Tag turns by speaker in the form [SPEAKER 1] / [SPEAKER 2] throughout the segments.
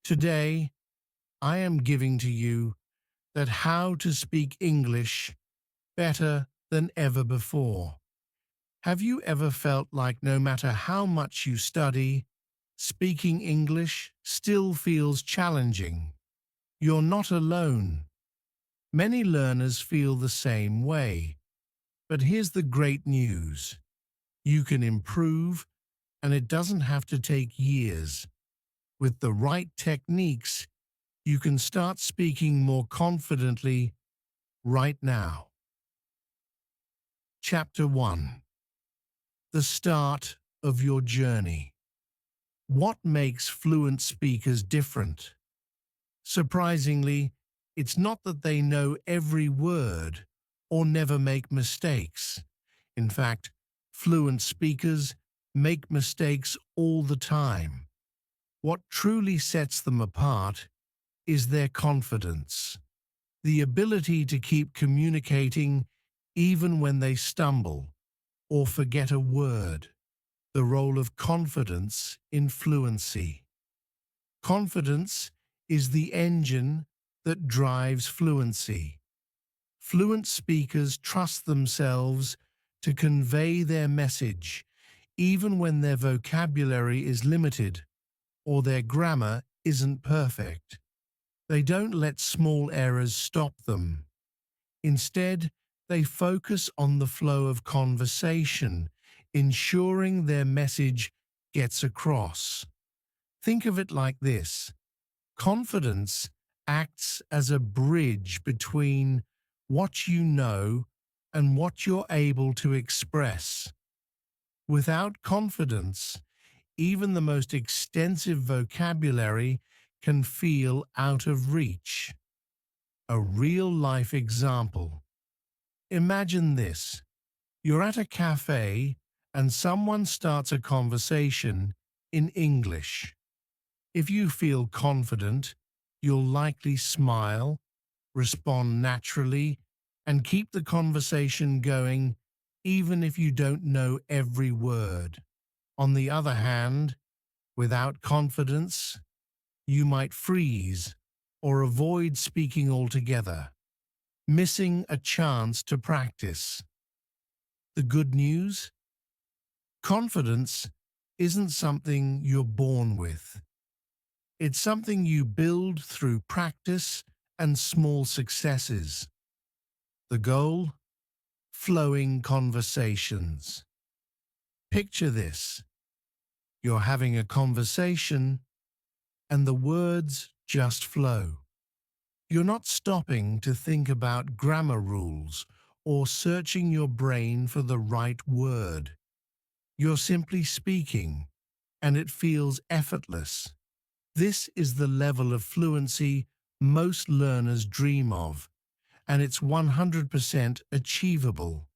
[SPEAKER 1] Today, I am giving to you that how to speak English better than ever before. Have you ever felt like no matter how much you study, speaking English still feels challenging? You're not alone. Many learners feel the same way. But here's the great news. You can improve, and it doesn't have to take years. With the right techniques, you can start speaking more confidently right now. Chapter 1. The start of your journey. What makes fluent speakers different? Surprisingly, it's not that they know every word or never make mistakes. In fact, fluent speakers make mistakes all the time. What truly sets them apart is their confidence, the ability to keep communicating even when they stumble or forget a word. The role of confidence in fluency. Confidence is the engine that drives fluency. Fluent speakers trust themselves to convey their message, even when their vocabulary is limited or their grammar isn't perfect. They don't let small errors stop them. Instead, they focus on the flow of conversation, ensuring their message gets across. Think of it like this. Confidence acts as a bridge between what you know and what you're able to express. Without confidence, even the most extensive vocabulary can feel out of reach. A real-life example. Imagine this. You're at a cafe and someone starts a conversation in English. If you feel confident, you'll likely smile, respond naturally, and keep the conversation going even if you don't know every word. On the other hand, without confidence, you might freeze or avoid speaking altogether, missing a chance to practice. The good news? Confidence isn't something you're born with. It's something you build through practice and small successes. The goal? Flowing conversations. Picture this. You're having a conversation and the words just flow. You're not stopping to think about grammar rules or searching your brain for the right word. You're simply speaking, and it feels effortless. This is the level of fluency most learners dream of, and it's 100% achievable.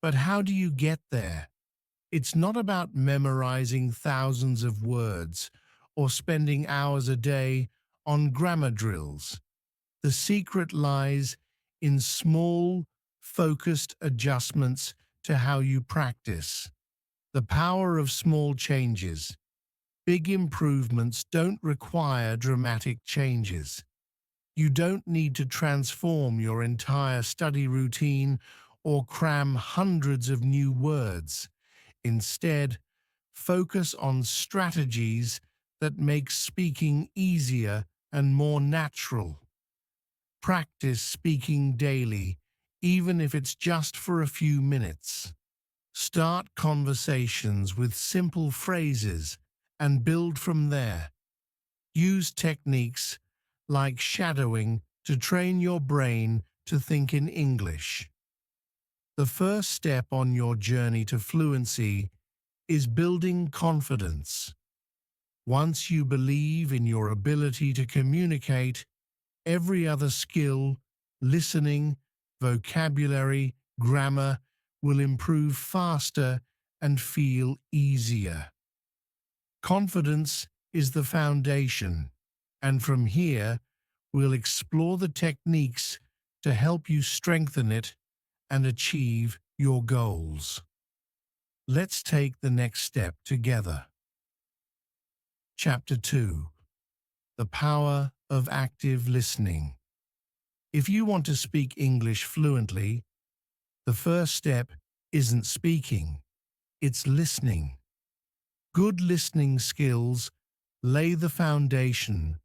[SPEAKER 1] But how do you get there? It's not about memorizing thousands of words or spending hours a day on grammar drills. The secret lies in small, focused adjustments to how you practice. The power of small changes. Big improvements don't require dramatic changes. You don't need to transform your entire study routine or cram hundreds of new words. Instead, focus on strategies that make speaking easier and more natural. Practice speaking daily, even if it's just for a few minutes. Start conversations with simple phrases and build from there. Use techniques like shadowing to train your brain to think in English. The first step on your journey to fluency is building confidence. Once you believe in your ability to communicate, every other skill, listening, vocabulary, grammar, will improve faster and feel easier. Confidence is the foundation, and from here, we'll explore the techniques to help you strengthen it and achieve your goals. Let's take the next step together. Chapter 2. The power of active listening. If you want to speak English fluently, the first step isn't speaking, it's listening. Good listening skills lay the foundation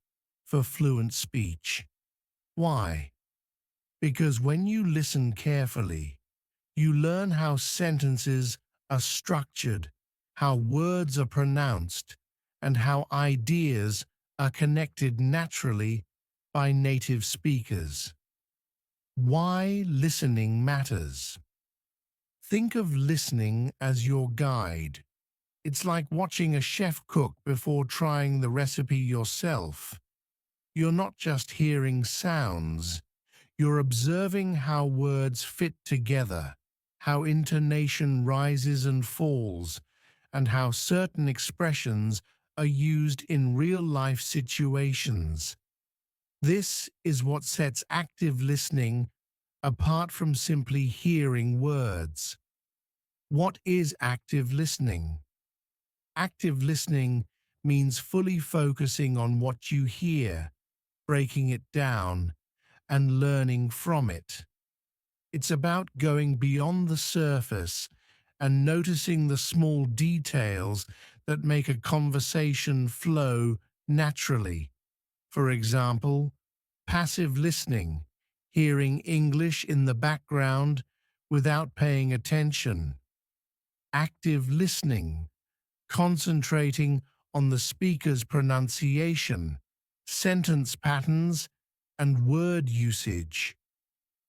[SPEAKER 1] for fluent speech. Why? Because when you listen carefully, you learn how sentences are structured, how words are pronounced, and how ideas are connected naturally by native speakers. Why listening matters. Think of listening as your guide. It's like watching a chef cook before trying the recipe yourself. You're not just hearing sounds, you're observing how words fit together, how intonation rises and falls, and how certain expressions are used in real-life situations. This is what sets active listening apart from simply hearing words. What is active listening? Active listening means fully focusing on what you hear, breaking it down, and learning from it. It's about going beyond the surface and noticing the small details that make a conversation flow naturally. For example, passive listening, hearing English in the background without paying attention. Active listening, concentrating on the speaker's pronunciation, sentence patterns, and word usage.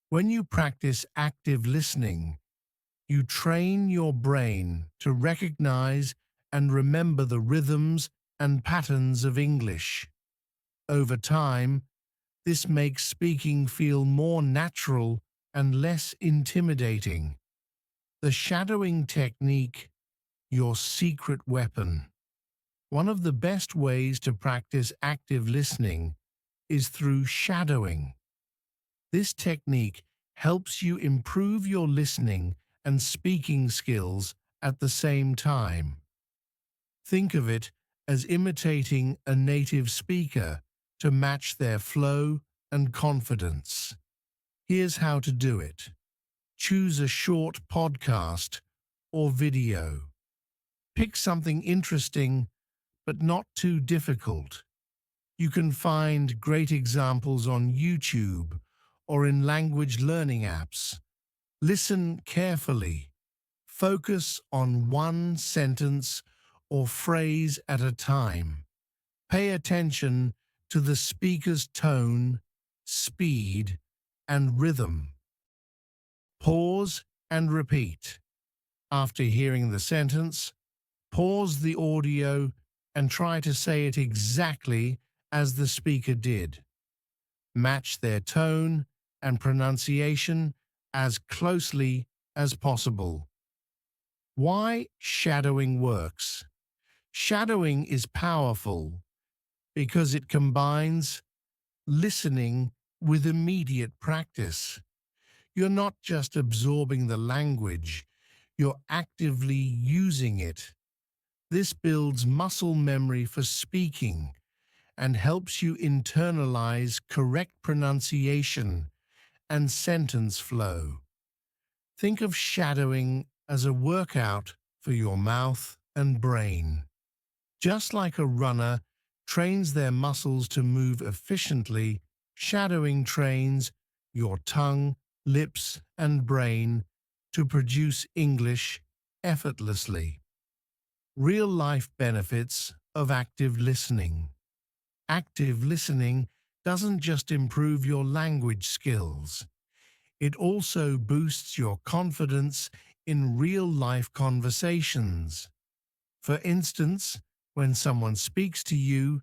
[SPEAKER 1] When you practice active listening, you train your brain to recognize and remember the rhythms and patterns of English. Over time, this makes speaking feel more natural and less intimidating. The shadowing technique, your secret weapon. One of the best ways to practice active listening is through shadowing. This technique helps you improve your listening and speaking skills at the same time. Think of it as imitating a native speaker to match their flow and confidence. Here's how to do it. Choose a short podcast or video. Pick something interesting but not too difficult. You can find great examples on YouTube or in language learning apps. Listen carefully. Focus on one sentence or phrase at a time. Pay attention to the speaker's tone, speed, and rhythm. Pause and repeat. After hearing the sentence, pause the audio and try to say it exactly as the speaker did. Match their tone and pronunciation as closely as possible. Why shadowing works? Shadowing is powerful because it combines listening with immediate practice. You're not just absorbing the language, you're actively using it. This builds muscle memory for speaking and helps you internalize correct pronunciation and sentence flow. Think of shadowing as a workout for your mouth and brain. Just like a runner trains their muscles to move efficiently, shadowing trains your tongue, lips, and brain to produce English effortlessly. Real-life benefits of active listening. Active listening doesn't just improve your language skills. It also boosts your confidence in real-life conversations. For instance, when someone speaks to you,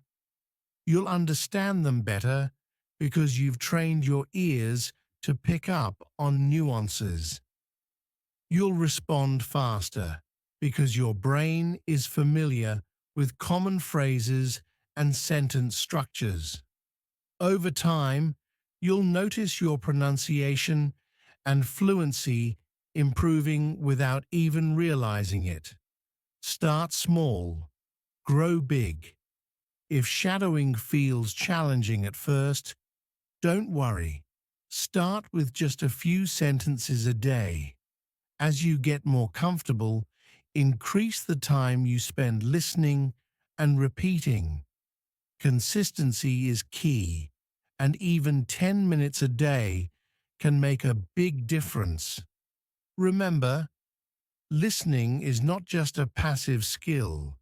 [SPEAKER 1] you'll understand them better because you've trained your ears to pick up on nuances. You'll respond faster because your brain is familiar with common phrases and sentence structures. Over time, you'll notice your pronunciation and fluency improving without even realizing it. Start small, grow big. If shadowing feels challenging at first, don't worry. Start with just a few sentences a day. As you get more comfortable, increase the time you spend listening and repeating. Consistency is key, and even 10 minutes a day can make a big difference. Remember, listening is not just a passive skill,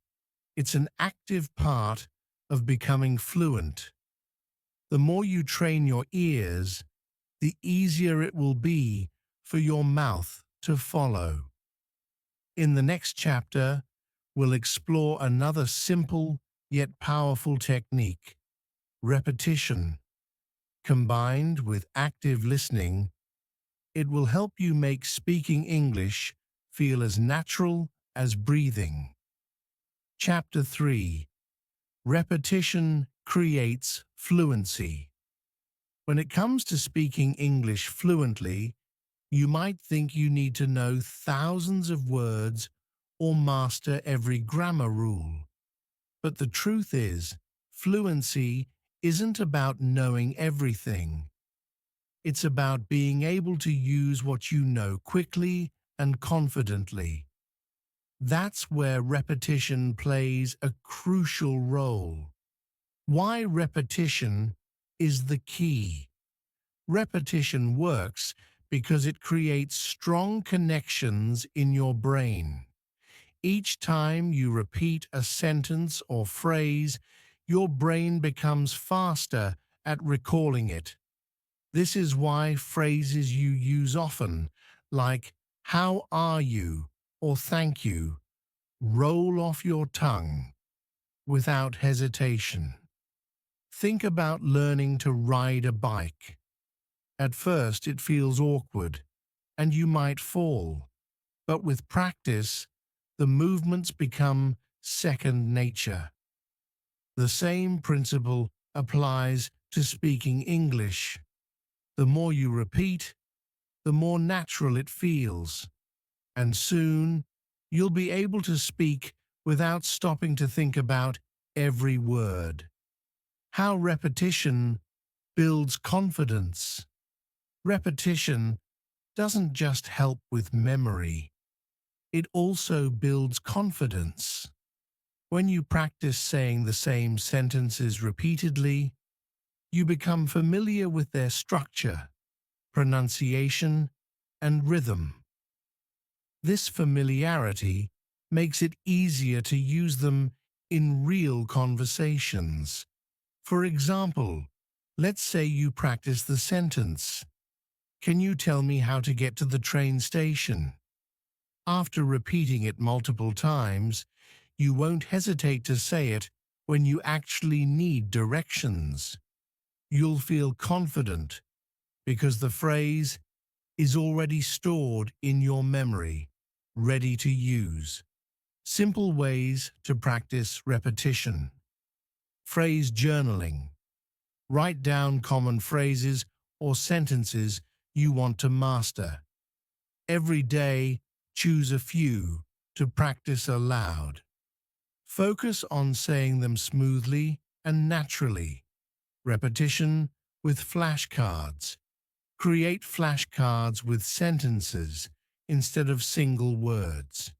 [SPEAKER 1] it's an active part of becoming fluent. The more you train your ears, the easier it will be for your mouth to follow. In the next chapter, we'll explore another simple yet powerful technique: repetition. Combined with active listening, it will help you make speaking English feel as natural as breathing. Chapter 3: Repetition creates fluency. When it comes to speaking English fluently, you might think you need to know thousands of words or master every grammar rule. But the truth is, fluency isn't about knowing everything. It's about being able to use what you know quickly and confidently. That's where repetition plays a crucial role. Why repetition is the key. Repetition works because it creates strong connections in your brain. Each time you repeat a sentence or phrase, your brain becomes faster at recalling it. This is why phrases you use often, like "How are you?" or "Thank you," roll off your tongue without hesitation. Think about learning to ride a bike. At first it feels awkward, and you might fall, but with practice, the movements become second nature. The same principle applies to speaking English. The more you repeat, the more natural it feels, and soon you'll be able to speak without stopping to think about every word. How repetition builds confidence. Repetition doesn't just help with memory, it also builds confidence. When you practice saying the same sentences repeatedly, you become familiar with their structure, pronunciation, and rhythm. This familiarity makes it easier to use them in real conversations. For example, let's say you practice the sentence, "Can you tell me how to get to the train station?" After repeating it multiple times, you won't hesitate to say it when you actually need directions. You'll feel confident because the phrase is already stored in your memory, ready to use. Simple ways to practice repetition. Phrase journaling. Write down common phrases or sentences you want to master. Every day, choose a few to practice aloud. Focus on saying them smoothly and naturally. Repetition with flashcards. Create flashcards with sentences instead of single words.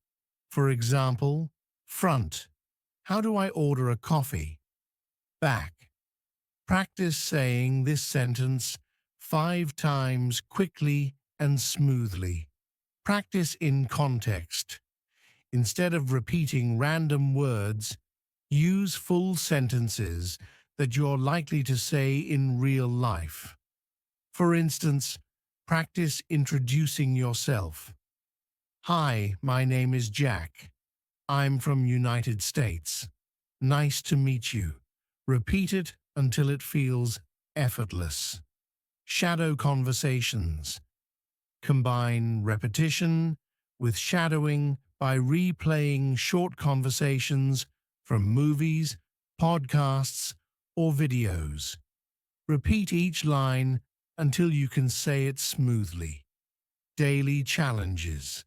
[SPEAKER 1] For example, front. How do I order a coffee? Back. Practice saying this sentence 5 times quickly and smoothly. Practice in context. Instead of repeating random words, use full sentences that you're likely to say in real life. For instance, practice introducing yourself. "Hi, my name is Jack. I'm from United States. Nice to meet you." Repeat it until it feels effortless. Shadow conversations. Combine repetition with shadowing by replaying short conversations from movies, podcasts, or videos. Repeat each line until you can say it smoothly. Daily challenges.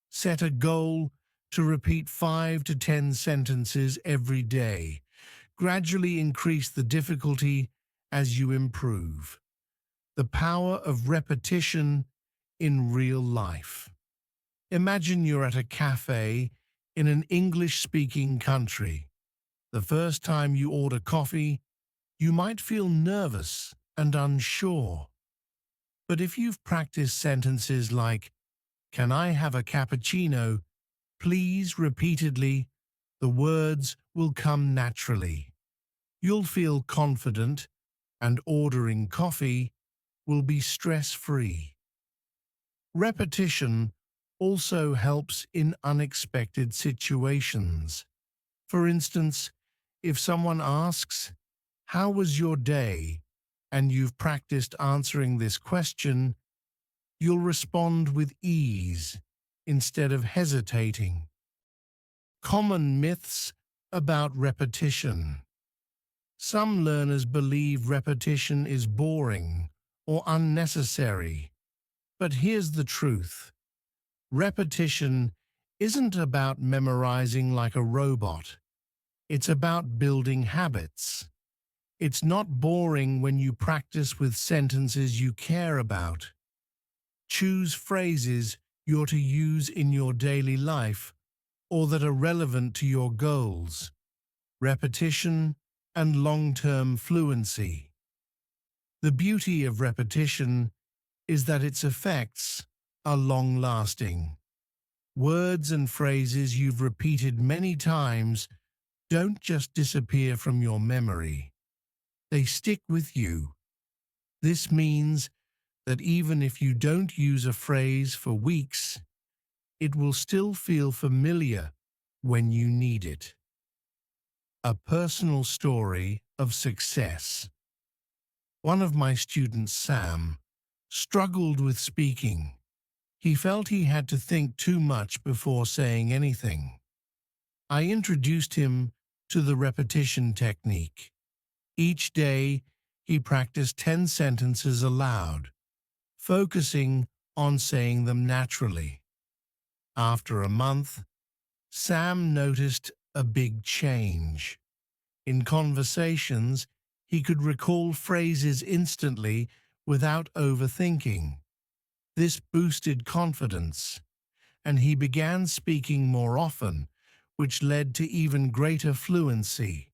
[SPEAKER 1] Set a goal to repeat 5 to 10 sentences every day. Gradually increase the difficulty as you improve. The power of repetition in real life. Imagine you're at a cafe in an English-speaking country. The first time you order coffee, you might feel nervous and unsure. But if you've practiced sentences like, "Can I have a cappuccino, please?" repeatedly, the words will come naturally. You'll feel confident, and ordering coffee will be stress-free. Repetition also helps in unexpected situations. For instance, if someone asks, "How was your day?" and you've practiced answering this question, you'll respond with ease instead of hesitating. Common myths about repetition. Some learners believe repetition is boring or unnecessary. But here's the truth. Repetition isn't about memorizing like a robot. It's about building habits. It's not boring when you practice with sentences you care about. Choose phrases you're to use in your daily life or that are relevant to your goals. Repetition and long-term fluency. The beauty of repetition is that its effects are long-lasting. Words and phrases you've repeated many times don't just disappear from your memory. They stick with you. This means that even if you don't use a phrase for weeks, it will still feel familiar when you need it. A personal story of success. One of my students, Sam, struggled with speaking. He felt he had to think too much before saying anything. I introduced him to the repetition technique. Each day, he practiced 10 sentences aloud, focusing on saying them naturally. After a month, Sam noticed a big change. In conversations, he could recall phrases instantly without overthinking. This boosted confidence, and he began speaking more often, which led to even greater fluency.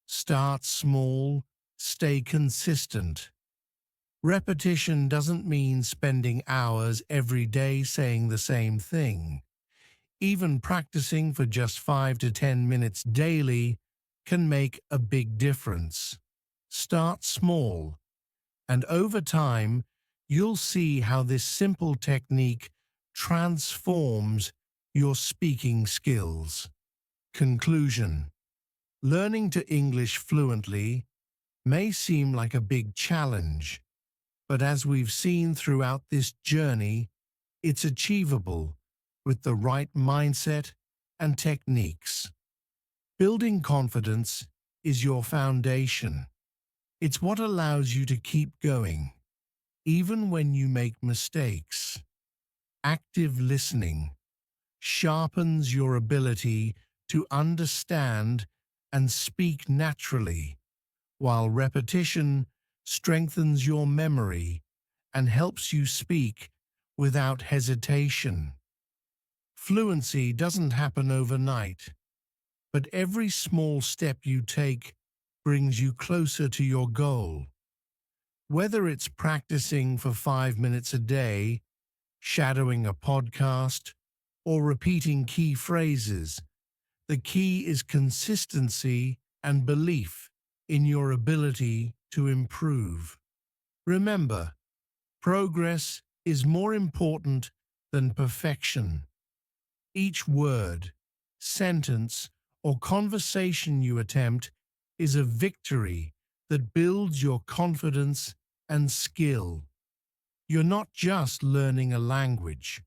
[SPEAKER 1] Start small, stay consistent. Repetition doesn't mean spending hours every day saying the same thing. Even practicing for just 5 to 10 minutes daily can make a big difference. Start small, and over time, you'll see how this simple technique transforms your speaking skills. Conclusion. Learning to English fluently may seem like a big challenge, but as we've seen throughout this journey, it's achievable with the right mindset and techniques. Building confidence is your foundation. It's what allows you to keep going, even when you make mistakes. Active listening sharpens your ability to understand and speak naturally, while repetition strengthens your memory and helps you speak without hesitation. Fluency doesn't happen overnight, but every small step you take brings you closer to your goal. Whether it's practicing for 5 minutes a day, shadowing a podcast, or repeating key phrases, the key is consistency and belief in your ability to improve. Remember, progress is more important than perfection. Each word, sentence, or conversation you attempt is a victory that builds your confidence and skill. You're not just learning a language.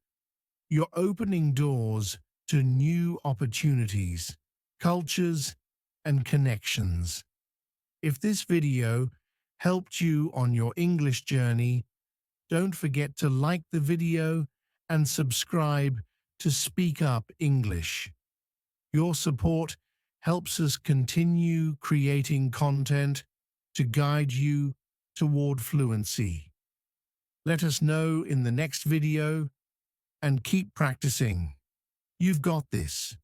[SPEAKER 1] You're opening doors to new opportunities, cultures, and connections. If this video helped you on your English journey, don't forget to like the video and subscribe to Speak Up English. Your support helps us continue creating content to guide you toward fluency. Let us know in the next video and keep practicing. You've got this.